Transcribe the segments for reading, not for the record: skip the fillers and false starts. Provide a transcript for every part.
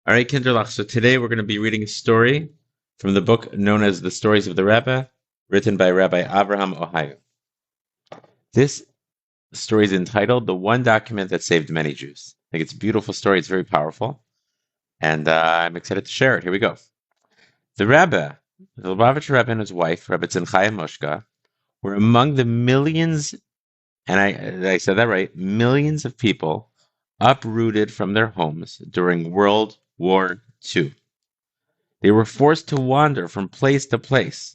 All right, Kinderlach. So today we're going to be reading a story from the book known as The Stories of the Rebbe, written by Rabbi Avraham Ohio. This story is entitled "The One Document That Saved Many Jews." I think it's a beautiful story. It's very powerful, and I'm excited to share it. Here we go. The Rebbe, the Lubavitcher Rebbe and his wife, Rebbetzin Chaim Moshka, were among the millions, and I said that right, millions of people uprooted from their homes during World War II. They were forced to wander from place to place.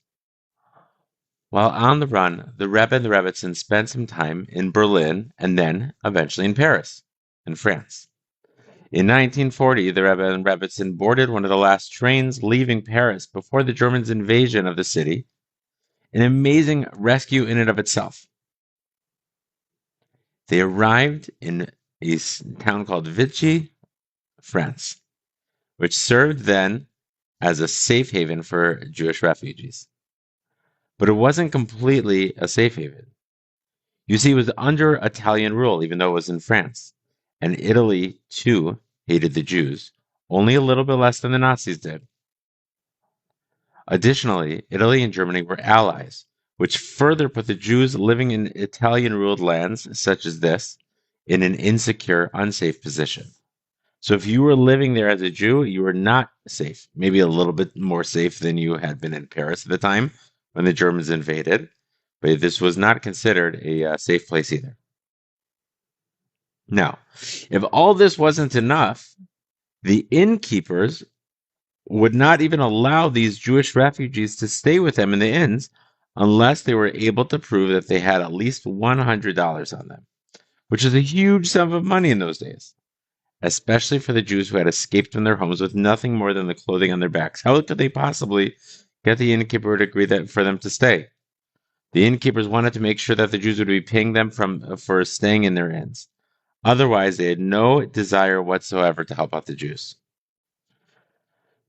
While on the run, the Rebbe and the Rebbetzin spent some time in Berlin and then eventually in Paris, in France. In 1940, the Rebbe and Rebbetzin boarded one of the last trains leaving Paris before the Germans' invasion of the city, an amazing rescue in and of itself. They arrived in a town called Vichy, France, which served then as a safe haven for Jewish refugees. But it wasn't completely a safe haven. You see, it was under Italian rule, even though it was in France. And Italy, too, hated the Jews, only a little bit less than the Nazis did. Additionally, Italy and Germany were allies, which further put the Jews living in Italian-ruled lands, such as this, in an insecure, unsafe position. So if you were living there as a Jew, you were not safe. Maybe a little bit more safe than you had been in Paris at the time when the Germans invaded. But this was not considered a safe place either. Now, if all this wasn't enough, the innkeepers would not even allow these Jewish refugees to stay with them in the inns unless they were able to prove that they had at least $100 on them, which is a huge sum of money in those days, especially for the Jews who had escaped from their homes with nothing more than the clothing on their backs. How could they possibly get the innkeeper to agree for them to stay? The innkeepers wanted to make sure that the Jews would be paying them for staying in their inns. Otherwise, they had no desire whatsoever to help out the Jews.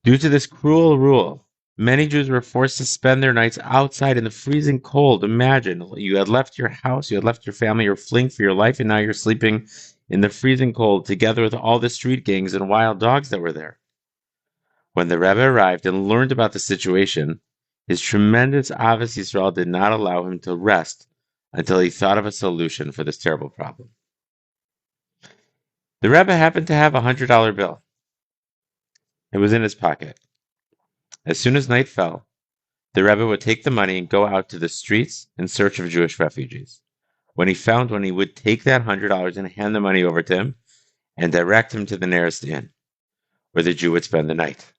Due to this cruel rule, many Jews were forced to spend their nights outside in the freezing cold. Imagine, you had left your house, you had left your family, you're fleeing for your life, and now you're sleeping in the freezing cold together with all the street gangs and wild dogs that were there. When the Rebbe arrived and learned about the situation, his tremendous Ahavas Yisrael did not allow him to rest until he thought of a solution for this terrible problem. The Rebbe happened to have a $100 bill. It was in his pocket. As soon as night fell, the Rebbe would take the money and go out to the streets in search of Jewish refugees. When he found one, he would take that $100 and hand the money over to him and direct him to the nearest inn, where the Jew would spend the night.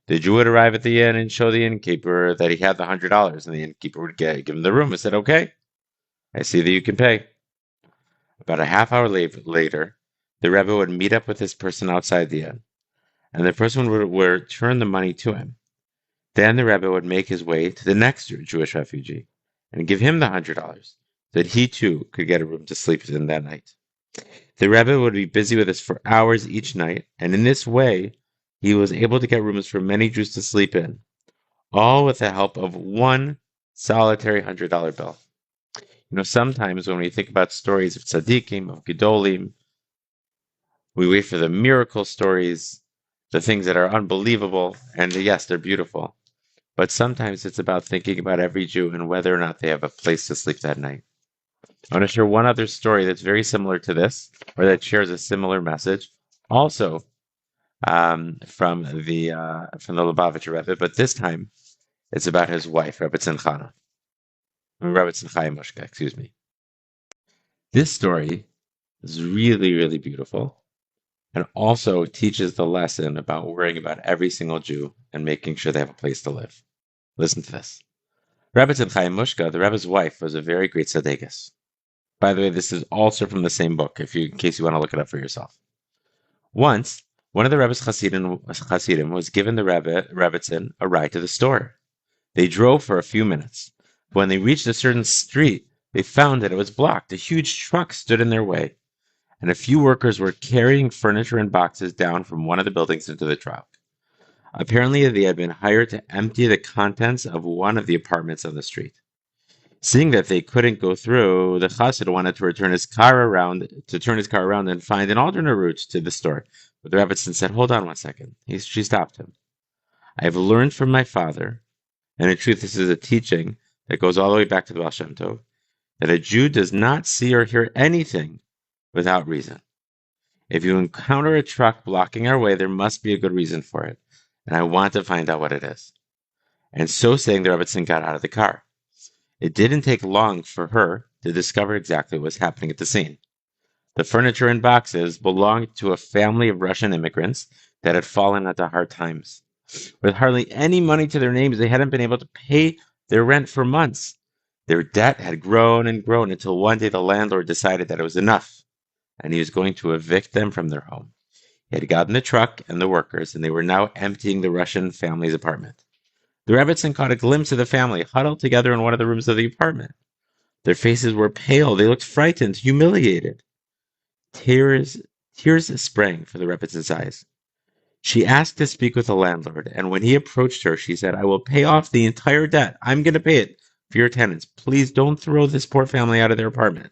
The Jew would arrive at the inn and show the innkeeper that he had the $100, and the innkeeper would give him the room and said, "Okay, I see that you can pay." About a half hour later, the Rebbe would meet up with this person outside the inn, and the person would return the money to him. Then the Rebbe would make his way to the next Jewish refugee and give him the $100, so that he too could get a room to sleep in that night. The Rebbe would be busy with this for hours each night, and in this way, he was able to get rooms for many Jews to sleep in, all with the help of one solitary $100 bill. Sometimes when we think about stories of tzaddikim, of gedolim, we wait for the miracle stories, the things that are unbelievable, and yes, they're beautiful. But sometimes it's about thinking about every Jew and whether or not they have a place to sleep that night. I want to share one other story that's very similar to this, or that shares a similar message, also from the Lubavitcher Rebbe, but this time it's about his wife, Rebbetzin Chaim Moshka, excuse me. This story is really, really beautiful, and also teaches the lesson about worrying about every single Jew and making sure they have a place to live. Listen to this. Rebbetzin Chaim Moshka, the Rebbe's wife, was a very great tzaddikus. By the way, this is also from the same book, in case you want to look it up for yourself. Once, one of the Rebbe's Hasidim was given the Rebbetzin a ride to the store. They drove for a few minutes. But when they reached a certain street, they found that it was blocked. A huge truck stood in their way, and a few workers were carrying furniture and boxes down from one of the buildings into the truck. Apparently, they had been hired to empty the contents of one of the apartments on the street. Seeing that they couldn't go through, the Chassid wanted to turn his car around and find an alternate route to the store, But the Rebbetzin said, hold on one second. She stopped him. I have learned from my father, and in truth, this is a teaching that goes all the way back to the Baal Shem Tov, that a Jew does not see or hear anything without reason. If you encounter a truck blocking our way, there must be a good reason for it, and I want to find out what it is. And so saying, the Rebbetzin got out of the car. It didn't take long for her to discover exactly what was happening at the scene. The furniture and boxes belonged to a family of Russian immigrants that had fallen into hard times. With hardly any money to their names, they hadn't been able to pay their rent for months. Their debt had grown and grown until one day the landlord decided that it was enough, and he was going to evict them from their home. He had gotten the truck and the workers, and they were now emptying the Russian family's apartment. The Rebbetzin caught a glimpse of the family huddled together in one of the rooms of the apartment. Their faces were pale. They looked frightened, humiliated. Tears sprang from the Rebetzin's eyes. She asked to speak with the landlord, and when he approached her, she said, I will pay off the entire debt. I'm going to pay it for your tenants. Please don't throw this poor family out of their apartment.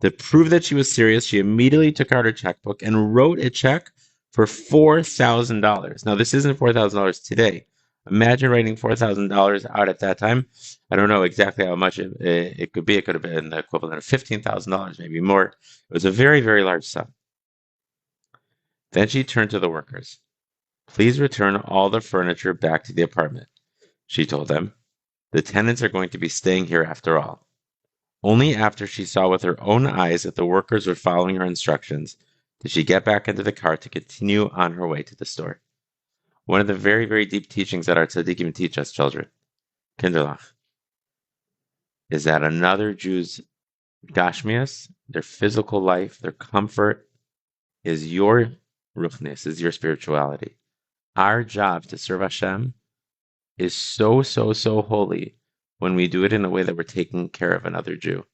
To prove that she was serious, she immediately took out her checkbook and wrote a check for $4,000. Now, this isn't $4,000 today. Imagine writing $4,000 out at that time. I don't know exactly how much it could be. It could have been the equivalent of $15,000, maybe more. It was a very, very large sum. Then she turned to the workers. Please return all the furniture back to the apartment, she told them. The tenants are going to be staying here after all. Only after she saw with her own eyes that the workers were following her instructions did she get back into the car to continue on her way to the store. One of the very, very deep teachings that our tzaddikim teach us, children, kinderlach, is that another Jew's gashmias, their physical life, their comfort, is your ruchnis, is your spirituality. Our job to serve Hashem is so, so, so holy when we do it in a way that we're taking care of another Jew.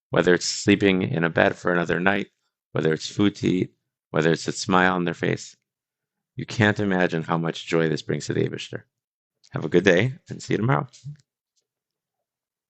Whether it's sleeping in a bed for another night, whether it's food to eat, whether it's a smile on their face. You can't imagine how much joy this brings to the Eibishter. Have a good day and see you tomorrow.